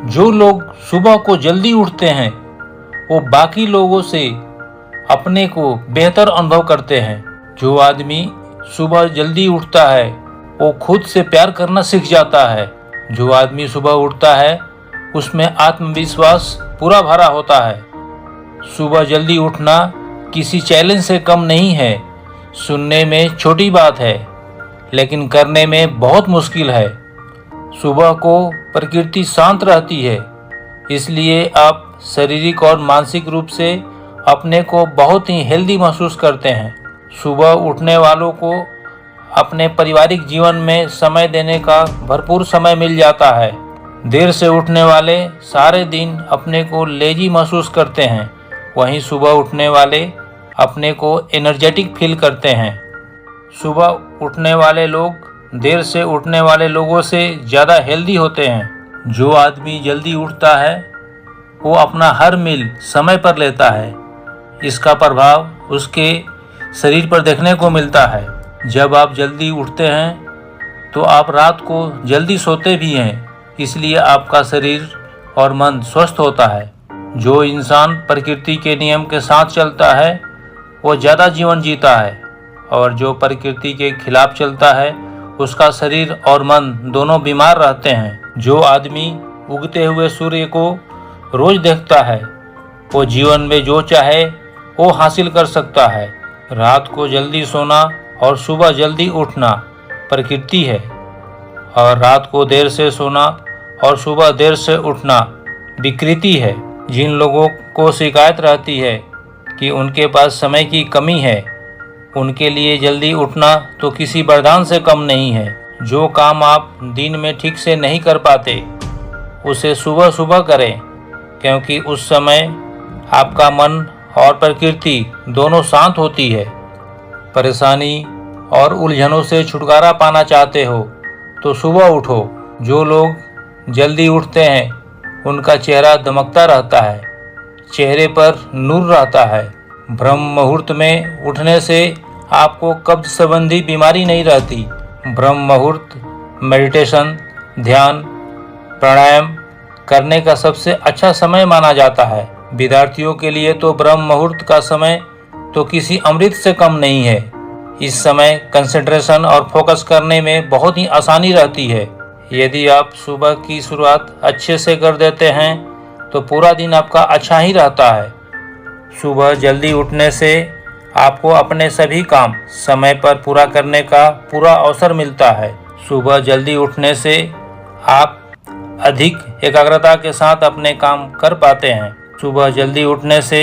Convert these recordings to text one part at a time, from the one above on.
जो लोग सुबह को जल्दी उठते हैं वो बाकी लोगों से अपने को बेहतर अनुभव करते हैं। जो आदमी सुबह जल्दी उठता है वो खुद से प्यार करना सीख जाता है। जो आदमी सुबह उठता है उसमें आत्मविश्वास पूरा भरा होता है। सुबह जल्दी उठना किसी चैलेंज से कम नहीं है। सुनने में छोटी बात है लेकिन करने में बहुत मुश्किल है। सुबह को प्रकृति शांत रहती है, इसलिए आप शारीरिक और मानसिक रूप से अपने को बहुत ही हेल्दी महसूस करते हैं। सुबह उठने वालों को अपने पारिवारिक जीवन में समय देने का भरपूर समय मिल जाता है। देर से उठने वाले सारे दिन अपने को लेजी महसूस करते हैं, वहीं सुबह उठने वाले अपने को एनर्जेटिक फील करते हैं। सुबह उठने वाले लोग देर से उठने वाले लोगों से ज़्यादा हेल्दी होते हैं। जो आदमी जल्दी उठता है वो अपना हर मील समय पर लेता है। इसका प्रभाव उसके शरीर पर देखने को मिलता है। जब आप जल्दी उठते हैं तो आप रात को जल्दी सोते भी हैं, इसलिए आपका शरीर और मन स्वस्थ होता है। जो इंसान प्रकृति के नियम के साथ चलता है वो ज़्यादा जीवन जीता है, और जो प्रकृति के खिलाफ चलता है उसका शरीर और मन दोनों बीमार रहते हैं। जो आदमी उगते हुए सूर्य को रोज देखता है वो जीवन में जो चाहे वो हासिल कर सकता है। रात को जल्दी सोना और सुबह जल्दी उठना प्रकृति है, और रात को देर से सोना और सुबह देर से उठना विकृति है। जिन लोगों को शिकायत रहती है कि उनके पास समय की कमी है, उनके लिए जल्दी उठना तो किसी वरदान से कम नहीं है। जो काम आप दिन में ठीक से नहीं कर पाते उसे सुबह सुबह करें, क्योंकि उस समय आपका मन और प्रकृति दोनों शांत होती है। परेशानी और उलझनों से छुटकारा पाना चाहते हो तो सुबह उठो। जो लोग जल्दी उठते हैं उनका चेहरा दमकता रहता है, चेहरे पर नूर रहता है। ब्रह्म मुहूर्त में उठने से आपको कब्ज संबंधी बीमारी नहीं रहती। ब्रह्म मुहूर्त मेडिटेशन, ध्यान, प्राणायाम करने का सबसे अच्छा समय माना जाता है। विद्यार्थियों के लिए तो ब्रह्म मुहूर्त का समय तो किसी अमृत से कम नहीं है। इस समय कंसंट्रेशन और फोकस करने में बहुत ही आसानी रहती है। यदि आप सुबह की शुरुआत अच्छे से कर देते हैं तो पूरा दिन आपका अच्छा ही रहता है। सुबह जल्दी उठने से आपको अपने सभी काम समय पर पूरा करने का पूरा अवसर मिलता है। सुबह जल्दी उठने से आप अधिक एकाग्रता के साथ अपने काम कर पाते हैं। सुबह जल्दी उठने से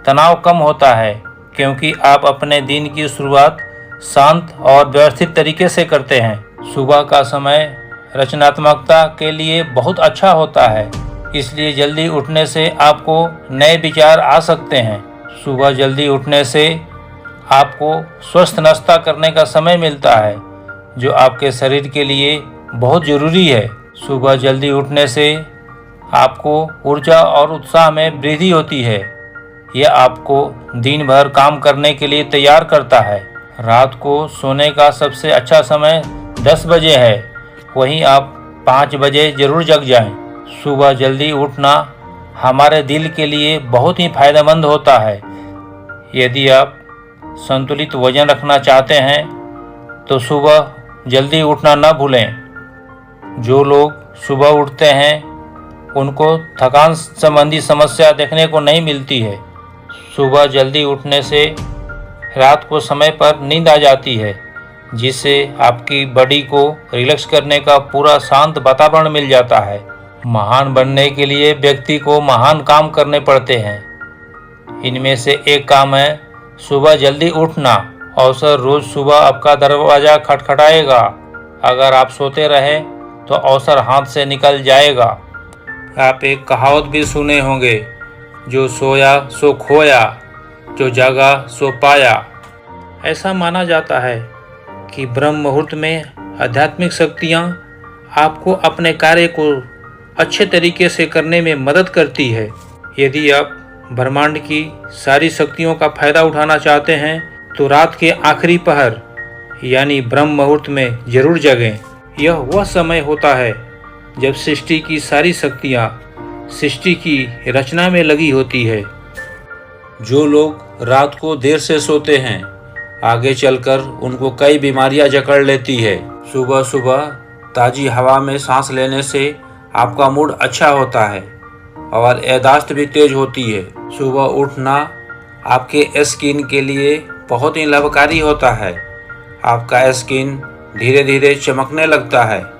तनाव कम होता है, क्योंकि आप अपने दिन की शुरुआत शांत और व्यवस्थित तरीके से करते हैं। सुबह का समय रचनात्मकता के लिए बहुत अच्छा होता है, इसलिए जल्दी उठने से आपको नए विचार आ सकते हैं। सुबह जल्दी उठने से आपको स्वस्थ नाश्ता करने का समय मिलता है, जो आपके शरीर के लिए बहुत ज़रूरी है। सुबह जल्दी उठने से आपको ऊर्जा और उत्साह में वृद्धि होती है। यह आपको दिन भर काम करने के लिए तैयार करता है। रात को सोने का सबसे अच्छा समय 10 बजे है, वहीं आप 5 बजे ज़रूर जग जाएं। सुबह जल्दी उठना हमारे दिल के लिए बहुत ही फायदेमंद होता है। यदि आप संतुलित वजन रखना चाहते हैं तो सुबह जल्दी उठना न भूलें। जो लोग सुबह उठते हैं उनको थकान संबंधी समस्या देखने को नहीं मिलती है। सुबह जल्दी उठने से रात को समय पर नींद आ जाती है, जिससे आपकी बॉडी को रिलैक्स करने का पूरा शांत वातावरण मिल जाता है। महान बनने के लिए व्यक्ति को महान काम करने पड़ते हैं। इनमें से एक काम है सुबह जल्दी उठना। अवसर रोज सुबह आपका दरवाज़ा खटखटाएगा। अगर आप सोते रहे तो अवसर हाथ से निकल जाएगा। आप एक कहावत भी सुने होंगे, जो सोया सो खोया, जो जागा सो पाया। ऐसा माना जाता है कि ब्रह्म मुहूर्त में आध्यात्मिक शक्तियाँ आपको अपने कार्य को अच्छे तरीके से करने में मदद करती है। यदि आप ब्रह्मांड की सारी शक्तियों का फायदा उठाना चाहते हैं तो रात के आखिरी पहर यानी ब्रह्म मुहूर्त में जरूर जगें। यह वह समय होता है जब सृष्टि की सारी शक्तियाँ सृष्टि की रचना में लगी होती है। जो लोग रात को देर से सोते हैं, आगे चलकर उनको कई बीमारियां जकड़ लेती है। सुबह सुबह ताज़ी हवा में सांस लेने से आपका मूड अच्छा होता है और याददाश्त भी तेज होती है। सुबह उठना आपके स्किन के लिए बहुत ही लाभकारी होता है। आपका स्किन धीरे धीरे चमकने लगता है